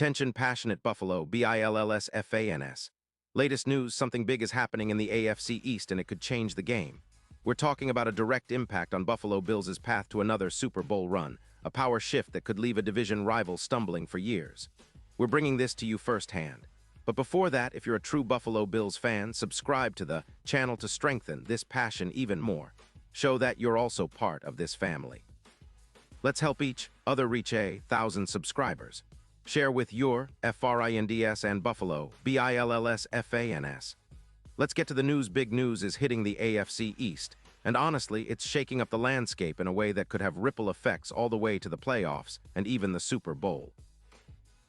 Attention passionate Buffalo, BILLSFANS. Latest news, something big is happening in the AFC East and it could change the game. We're talking about a direct impact on Buffalo Bills' path to another Super Bowl run, a power shift that could leave a division rival stumbling for years. We're bringing this to you firsthand. But before that, if you're a true Buffalo Bills fan, subscribe to the channel to strengthen this passion even more. Show that you're also part of this family. Let's help each other reach 1,000 subscribers. Share with your FRINDS and Buffalo, BILLSFANS. Let's get to the news. Big news is hitting the AFC East, and honestly, it's shaking up the landscape in a way that could have ripple effects all the way to the playoffs and even the Super Bowl.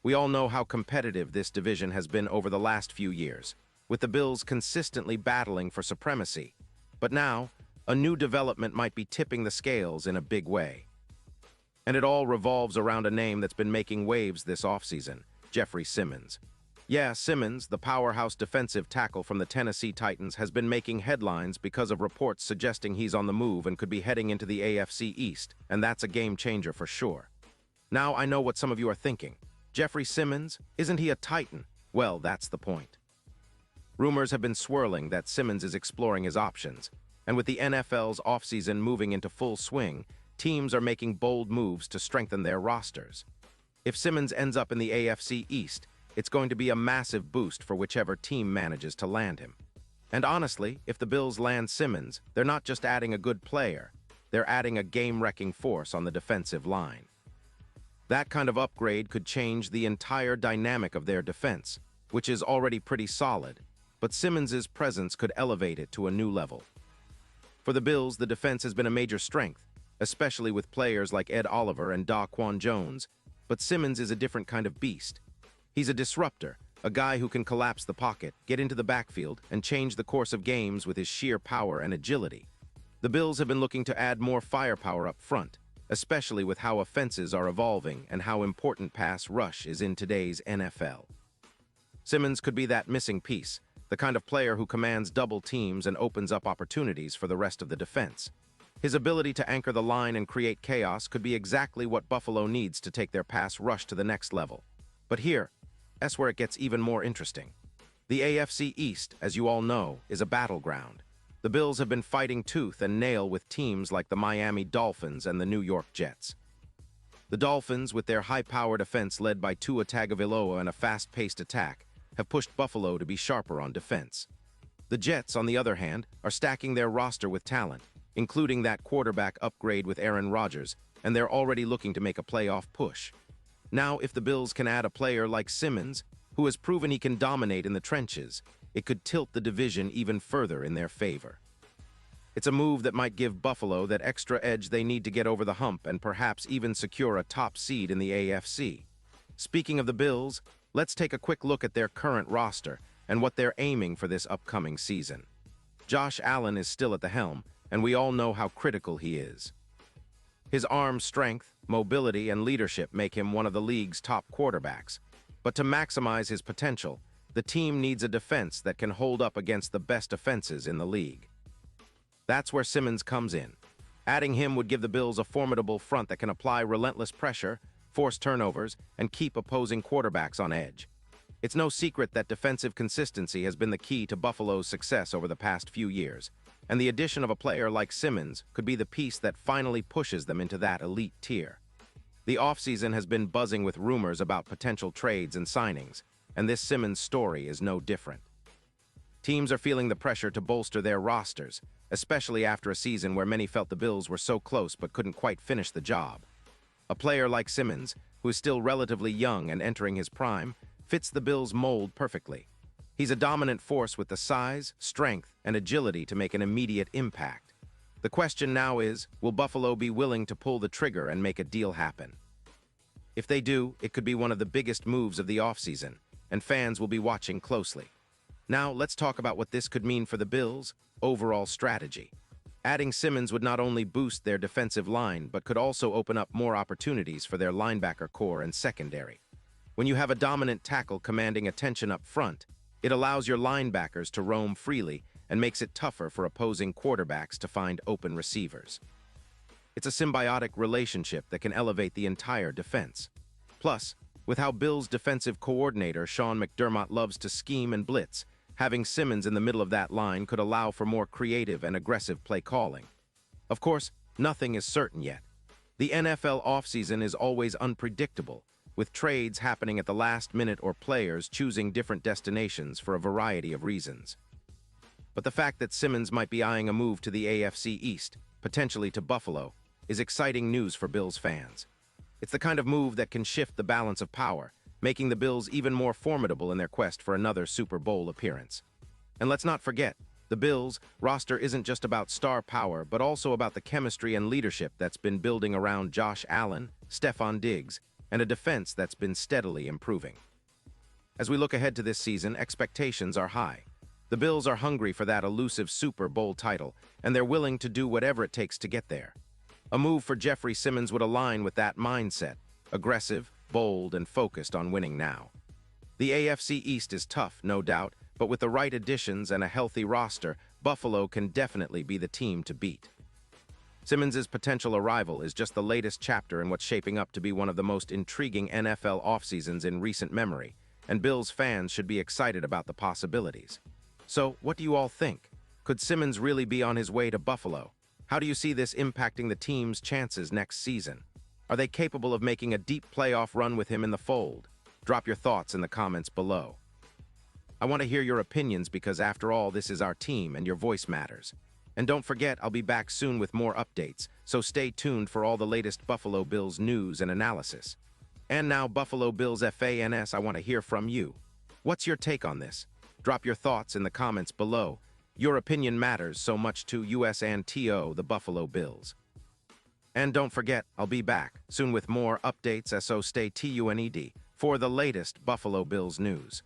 We all know how competitive this division has been over the last few years, with the Bills consistently battling for supremacy. But now, a new development might be tipping the scales in a big way. And it all revolves around a name that's been making waves this offseason, Jeffrey Simmons. Yeah, Simmons, the powerhouse defensive tackle from the Tennessee Titans, has been making headlines because of reports suggesting he's on the move and could be heading into the AFC East, and that's a game changer for sure. Now I know what some of you are thinking. Jeffrey Simmons, isn't he a Titan? Well, that's the point. Rumors have been swirling that Simmons is exploring his options, and with the NFL's offseason moving into full swing, teams are making bold moves to strengthen their rosters. If Simmons ends up in the AFC East, it's going to be a massive boost for whichever team manages to land him. And honestly, if the Bills land Simmons, they're not just adding a good player, they're adding a game-wrecking force on the defensive line. That kind of upgrade could change the entire dynamic of their defense, which is already pretty solid, but Simmons' presence could elevate it to a new level. For the Bills, the defense has been a major strength, especially with players like Ed Oliver and Daquan Jones, but Simmons is a different kind of beast. He's a disruptor, a guy who can collapse the pocket, get into the backfield, and change the course of games with his sheer power and agility. The Bills have been looking to add more firepower up front, especially with how offenses are evolving and how important pass rush is in today's NFL. Simmons could be that missing piece, the kind of player who commands double teams and opens up opportunities for the rest of the defense. His ability to anchor the line and create chaos could be exactly what Buffalo needs to take their pass rush to the next level. But that's where it gets even more interesting. The AFC East, as you all know, is a battleground. The Bills have been fighting tooth and nail with teams like the Miami Dolphins and the New York Jets. The Dolphins, with their high-powered offense led by Tua Tagovailoa and a fast-paced attack, have pushed Buffalo to be sharper on defense. The Jets, on the other hand, are stacking their roster with talent, including that quarterback upgrade with Aaron Rodgers, and they're already looking to make a playoff push. Now, if the Bills can add a player like Simmons, who has proven he can dominate in the trenches, it could tilt the division even further in their favor. It's a move that might give Buffalo that extra edge they need to get over the hump and perhaps even secure a top seed in the AFC. Speaking of the Bills, let's take a quick look at their current roster and what they're aiming for this upcoming season. Josh Allen is still at the helm, and we all know how critical he is. His arm strength, mobility, and leadership make him one of the league's top quarterbacks. But to maximize his potential, the team needs a defense that can hold up against the best offenses in the league. That's where Simmons comes in. Adding him would give the Bills a formidable front that can apply relentless pressure, force turnovers, and keep opposing quarterbacks on edge. It's no secret that defensive consistency has been the key to Buffalo's success over the past few years, and the addition of a player like Simmons could be the piece that finally pushes them into that elite tier. The offseason has been buzzing with rumors about potential trades and signings, and this Simmons story is no different. Teams are feeling the pressure to bolster their rosters, especially after a season where many felt the Bills were so close but couldn't quite finish the job. A player like Simmons, who is still relatively young and entering his prime, fits the Bills' mold perfectly. He's a dominant force with the size, strength, and agility to make an immediate impact. The question now is, will Buffalo be willing to pull the trigger and make a deal happen? If they do, it could be one of the biggest moves of the offseason, and fans will be watching closely. Now, let's talk about what this could mean for the Bills' overall strategy. Adding Simmons would not only boost their defensive line, but could also open up more opportunities for their linebacker core and secondary. When you have a dominant tackle commanding attention up front, it allows your linebackers to roam freely and makes it tougher for opposing quarterbacks to find open receivers. It's a symbiotic relationship that can elevate the entire defense. Plus, With how Bills' defensive coordinator Sean McDermott loves to scheme and blitz, having Simmons in the middle of that line could allow for more creative and aggressive play calling. Of course, nothing is certain yet. The NFL offseason is always unpredictable, with trades happening at the last minute or players choosing different destinations for a variety of reasons. But the fact that Simmons might be eyeing a move to the AFC East, potentially to Buffalo, is exciting news for Bills fans. It's the kind of move that can shift the balance of power, making the Bills even more formidable in their quest for another Super Bowl appearance. And let's not forget, the Bills' roster isn't just about star power, but also about the chemistry and leadership that's been building around Josh Allen, Stephon Diggs, and a defense that's been steadily improving. As we look ahead to this season, expectations are high. The Bills are hungry for that elusive Super Bowl title, and they're willing to do whatever it takes to get there. A move for Jeffrey Simmons would align with that mindset, aggressive, bold, and focused on winning now. The AFC East is tough, no doubt, but with the right additions and a healthy roster, Buffalo can definitely be the team to beat. Simmons' potential arrival is just the latest chapter in what's shaping up to be one of the most intriguing NFL offseasons in recent memory, and Bills fans should be excited about the possibilities. So, what do you all think? Could Simmons really be on his way to Buffalo? How do you see this impacting the team's chances next season? Are they capable of making a deep playoff run with him in the fold? Drop your thoughts in the comments below. I want to hear your opinions because after all, this is our team and your voice matters. And don't forget, I'll be back soon with more updates, so stay tuned for all the latest Buffalo Bills news and analysis. And now, Buffalo Bills fans, I want to hear from you. What's your take on this? Drop your thoughts in the comments below. Your opinion matters so much to us and TO, the Buffalo Bills. And don't forget, I'll be back soon with more updates, so stay tuned for the latest Buffalo Bills news.